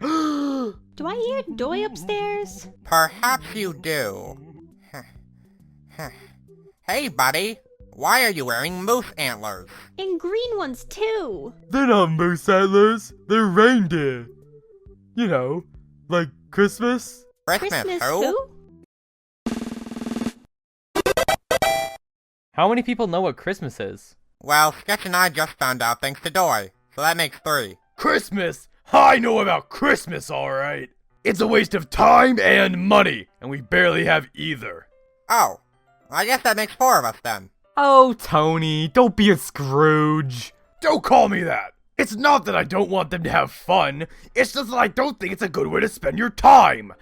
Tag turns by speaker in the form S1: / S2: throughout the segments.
S1: Do I hear Doy upstairs?
S2: Perhaps you do. Hey, buddy. Why are you wearing moose antlers?
S1: And green ones too.
S3: They're not moose antlers. They're reindeer. You know, like Christmas.
S1: Christmas who?
S4: How many people know what Christmas is?
S2: Well, Sketch and I just found out thanks to Doy, so that makes 3.
S3: Christmas? I know about Christmas, alright. It's a waste of time and money, and we barely have either.
S2: Oh, I guess that makes 4 of us then.
S4: Oh, Tony, don't be a Scrooge.
S3: Don't call me that. It's not that I don't want them to have fun. It's just that I don't think it's a good way to spend your time.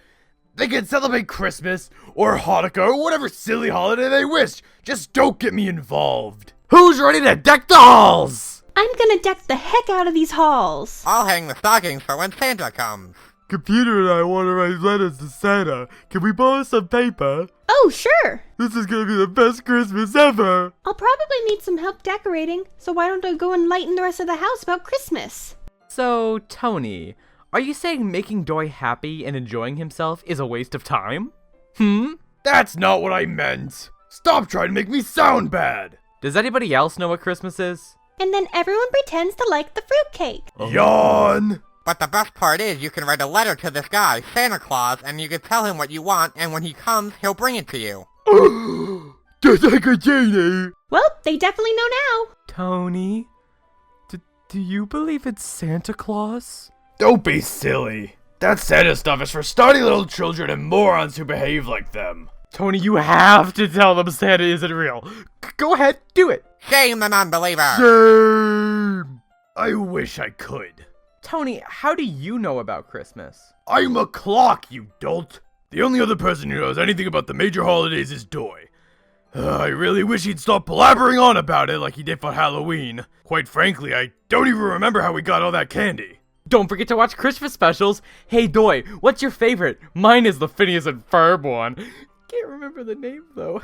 S3: They can celebrate Christmas or Hanukkah or whatever silly holiday they wish. Just don't get me involved. Who's ready to deck the halls?
S1: I'm gonna deck the heck out of these halls.
S2: I'll hang the stockings for when Santa comes.
S3: Computer and I want to write letters to Santa. Can we borrow some paper?
S1: Oh, sure.
S3: This is gonna be the best Christmas ever.
S1: I'll probably need some help decorating, so why don't I go and lighten the rest of the house about Christmas?
S4: So, Tony, are you saying making Doy happy and enjoying himself is a waste of time?
S3: That's not what I meant. Stop trying to make me sound bad.
S4: Does anybody else know what Christmas is?
S1: And then everyone pretends to like the fruitcake.
S3: Yawn.
S2: But the best part is you can write a letter to this guy, Santa Claus, and you can tell him what you want, and when he comes, he'll bring it to you.
S3: Just like a genie.
S1: Well, they definitely know now.
S4: Tony, do you believe it's Santa Claus?
S3: Don't be silly. That Santa stuff is for snotty little children and morons who behave like them.
S4: Tony, you have to tell them Santa isn't real. Go ahead, do it.
S2: Shame the non-believer.
S3: Shame. I wish I could.
S4: Tony, how do you know about Christmas?
S3: I'm a clock, you dolt. The only other person who knows anything about the major holidays is Doy. I really wish he'd stop blabbering on about it like he did for Halloween. Quite frankly, I don't even remember how we got all that candy.
S4: Don't forget to watch Christmas specials. Hey, Doy, what's your favorite? Mine is the Phineas and Ferb one. Can't remember the name, though.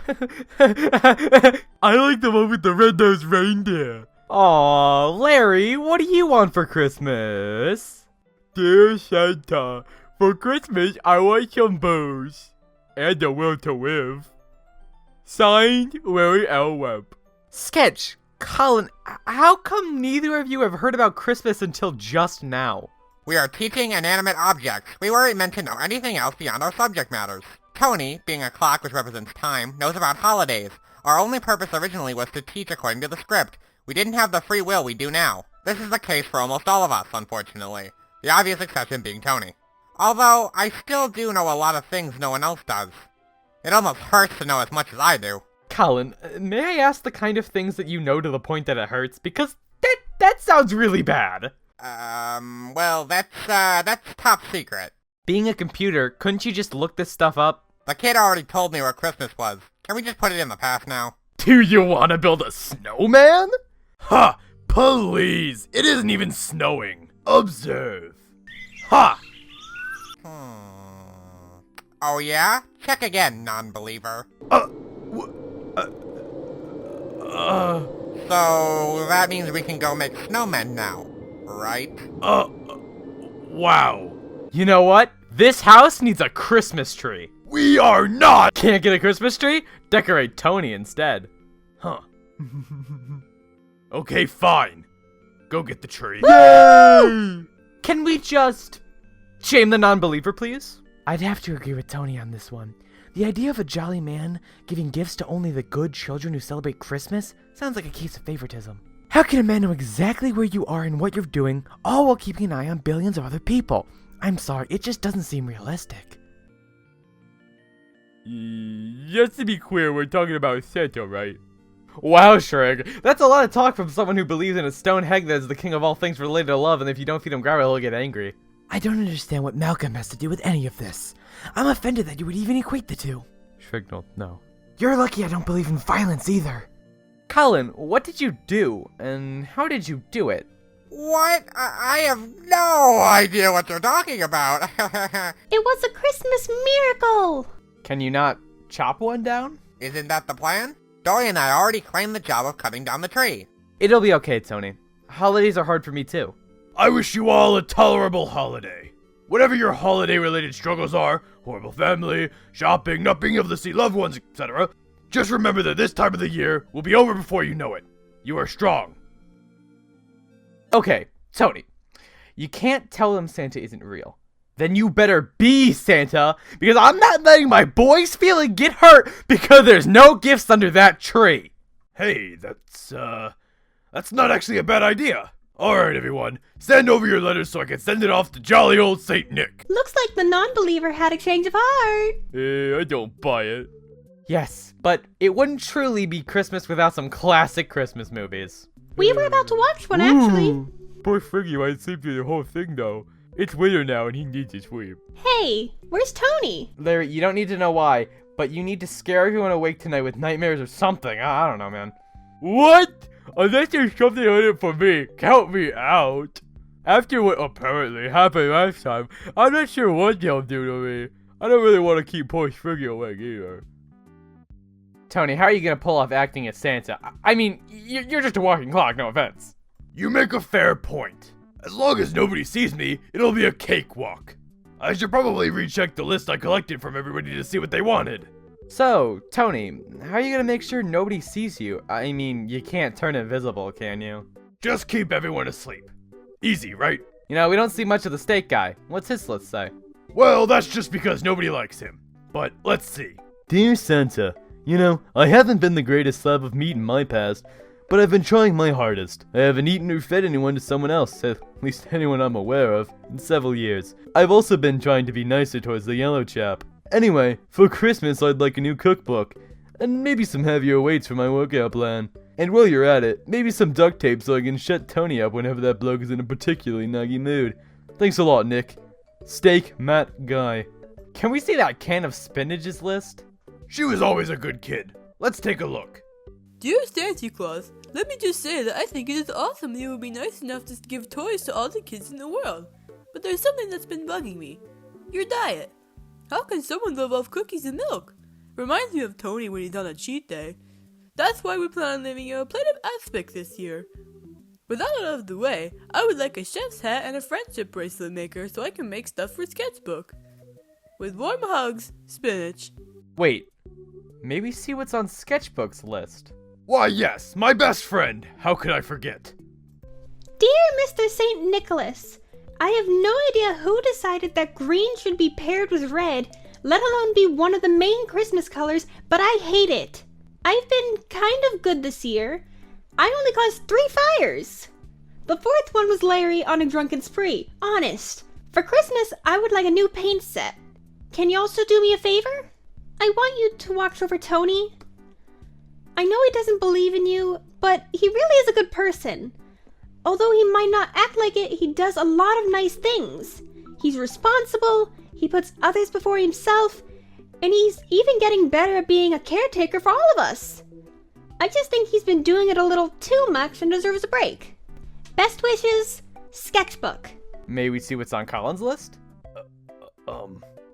S3: I like the one with the red-nosed reindeer.
S4: Aw, Larry, what do you want for Christmas?
S3: Dear Santa, for Christmas I want some booze. And a will to live. Signed, Larry L. Webb.
S4: Sketch, Colin, how come neither of you have heard about Christmas until just now?
S2: We are teaching inanimate objects. We weren't meant to know anything else beyond our subject matters. Tony, being a clock which represents time, knows about holidays. Our only purpose originally was to teach according to the script. We didn't have the free will we do now. This is the case for almost all of us, unfortunately. The obvious exception being Tony. Although, I still do know a lot of things no one else does. It almost hurts to know as much as I do.
S4: Colin, may I ask the kind of things that you know to the point that it hurts? Because that sounds really bad.
S2: Well, that's top secret.
S4: Being a computer, couldn't you just look this stuff up?
S2: The kid already told me what Christmas was. Can we just put it in the past now?
S3: Do you want to build a snowman? Ha! Please! It isn't even snowing. Observe. Ha!
S2: Oh yeah? Check again, non-believer. So, that means we can go make snowmen now, right?
S3: Wow.
S4: You know what? This house needs a Christmas tree.
S3: We are not!
S4: Can't get a Christmas tree? Decorate Tony instead.
S3: Huh. Okay, fine. Go get the tree.
S4: Yay! Can we just shame the non-believer, please? I'd have to agree with Tony on this one. The idea of a jolly man giving gifts to only the good children who celebrate Christmas sounds like a case of favoritism. How can a man know exactly where you are and what you're doing, all while keeping an eye on billions of other people? I'm sorry, it just doesn't seem realistic.
S3: Just to be clear, we're talking about Santa, right?
S4: Wow, Shrek, that's a lot of talk from someone who believes in a stone hag that is the king of all things related to love, and if you don't feed him gravel, he'll get angry. I don't understand what Malcolm has to do with any of this. I'm offended that you would even equate the two.
S3: Shrek, no.
S4: You're lucky I don't believe in violence either. Colin, what did you do, and how did you do it?
S2: What? I have no idea what you're talking about.
S1: It was a Christmas miracle.
S4: Can you not chop one down?
S2: Isn't that the plan? Dory and I already claimed the job of cutting down the tree.
S4: It'll be okay, Tony. Holidays are hard for me too.
S3: I wish you all a tolerable holiday. Whatever your holiday-related struggles are, horrible family, shopping, not being able to see loved ones, etc., just remember that this time of the year will be over before you know it. You are strong.
S4: Okay, Tony. You can't tell them Santa isn't real. Then you better be Santa, because I'm not letting my boy's feeling get hurt because there's no gifts under that tree.
S3: Hey, that's not actually a bad idea. Alright, everyone, send over your letters so I can send it off to jolly old Saint Nick.
S1: Looks like the non-believer had a change of heart.
S3: I don't buy it.
S4: Yes, but it wouldn't truly be Christmas without some classic Christmas movies.
S1: We were about to watch one, actually.
S3: Poor Friggy might sleep through the whole thing, though. It's winter now, and he needs to sleep.
S1: Hey, where's Tony?
S4: Larry, you don't need to know why, but you need to scare everyone awake tonight with nightmares or something. I don't know, man.
S3: What? Unless there's something in it for me, count me out. After what apparently happened last time, I'm not sure what they'll do to me. I don't really want to keep poor Friggy awake either.
S4: Tony, how are you gonna pull off acting as Santa? I mean, you're just a walking clock, no offense.
S3: You make a fair point. As long as nobody sees me, it'll be a cakewalk. I should probably recheck the list I collected from everybody to see what they wanted.
S4: So, Tony, how are you gonna make sure nobody sees you? I mean, you can't turn invisible, can you?
S3: Just keep everyone asleep. Easy, right?
S4: You know, we don't see much of the steak guy. What's his list say?
S3: Well, that's just because nobody likes him. But let's see.
S5: Dear Santa, you know, I haven't been the greatest slab of meat in my past, but I've been trying my hardest. I haven't eaten or fed anyone to someone else, at least anyone I'm aware of, in several years. I've also been trying to be nicer towards the yellow chap. Anyway, for Christmas I'd like a new cookbook, and maybe some heavier weights for my workout plan. And while you're at it, maybe some duct tape so I can shut Tony up whenever that bloke is in a particularly naggy mood. Thanks a lot, Nick. Steak, Matt, Guy.
S4: Can we see that can of spinaches list?
S3: She was always a good kid. Let's take a look.
S6: Dear Santa Claus, let me just say that I think it is awesome that you would be nice enough to give toys to all the kids in the world. But there's something that's been bugging me. Your diet. How can someone live off cookies and milk? Reminds me of Tony when he's on a cheat day. That's why we plan on leaving you a plate of aspic this year. With that out of the way, I would like a chef's hat and a friendship bracelet maker so I can make stuff for Sketchbook. With warm hugs, Spinach.
S4: Wait, maybe see what's on Sketchbook's list.
S3: Why yes, my best friend. How could I forget?
S1: Dear Mr. St. Nicholas, I have no idea who decided that green should be paired with red, let alone be one of the main Christmas colors, but I hate it. I've been kind of good this year. I only caused 3 fires. The 4th one was Larry on a drunken spree, honest. For Christmas, I would like a new paint set. Can you also do me a favor? I want you to watch over Tony. I know he doesn't believe in you, but he really is a good person. Although he might not act like it, he does a lot of nice things. He's responsible, he puts others before himself, and he's even getting better at being a caretaker for all of us. I just think he's been doing it a little too much and deserves a break. Best wishes, Sketchbook.
S4: May we see what's on Colin's list?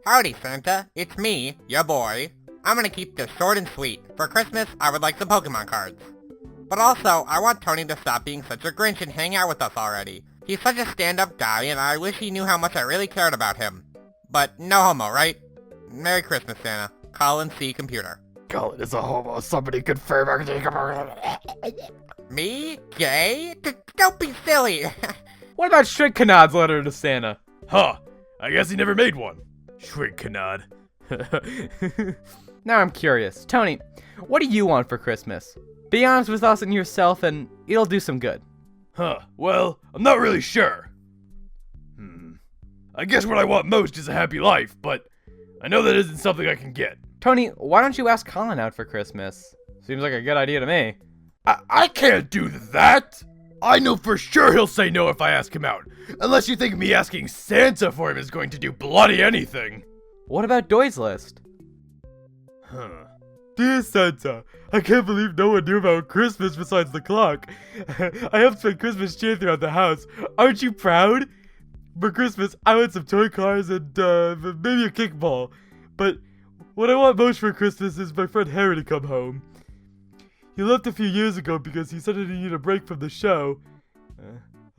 S2: Howdy, Santa. It's me, your boy. I'm gonna keep this short and sweet. For Christmas, I would like some Pokemon cards. But also, I want Tony to stop being such a Grinch and hang out with us already. He's such a stand-up guy, and I wish he knew how much I really cared about him. But no homo, right? Merry Christmas, Santa. Colin C. Computer.
S3: Colin is a homo. Somebody confirm.
S2: Me? Gay? Don't be silly!
S4: What about Shrinkkanad's letter to Santa?
S3: Huh. I guess he never made one. Shrinkkanad.
S4: Now I'm curious. Tony, what do you want for Christmas? Be honest with us and yourself and it'll do some good.
S3: Huh. Well, I'm not really sure. I guess what I want most is a happy life, but I know that isn't something I can get.
S4: Tony, why don't you ask Colin out for Christmas? Seems like a good idea to me.
S3: I can't do that! I know for sure he'll say no if I ask him out. Unless you think me asking Santa for him is going to do bloody anything.
S4: What about Doy's list?
S5: Dear Santa, I can't believe no one knew about Christmas besides the clock. I helped spend Christmas cheer throughout the house. Aren't you proud? For Christmas, I want some toy cars and maybe a kickball. But what I want most for Christmas is my friend Harry to come home. He left a few years ago because he said he needed a break from the show.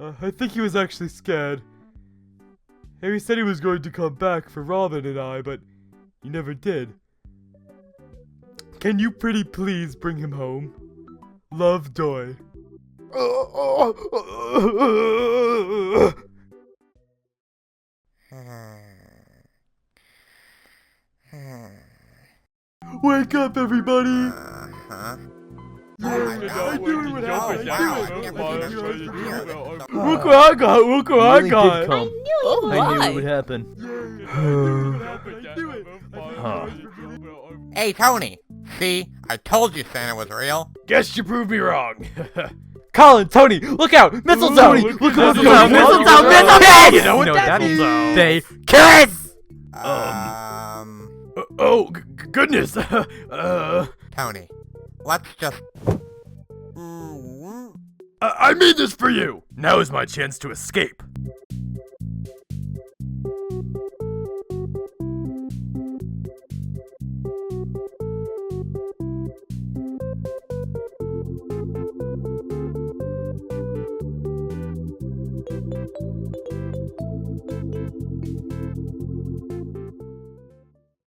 S5: I think he was actually scared. Harry said he was going to come back for Robin and I, but he never did. Can you pretty please bring him home? Love, Doy. Wake up, everybody!
S2: Huh?
S5: Look what I got! Look what I got!
S1: I knew you would.
S5: I knew
S6: Why?
S5: it would happen. Huh.
S2: Hey, Tony. See? I told you Santa was real.
S3: Guess you proved me wrong.
S4: Colin, Tony, look out! Mistletoe! Look at
S3: Mistletoe!
S4: Mistletoe!
S3: Mistletoe!
S4: Mistletoe!
S3: You know what that
S4: means?
S3: means?
S4: They kiss!
S3: Goodness.
S2: Tony. Let's just...
S3: I made this for you. Now is my chance to escape.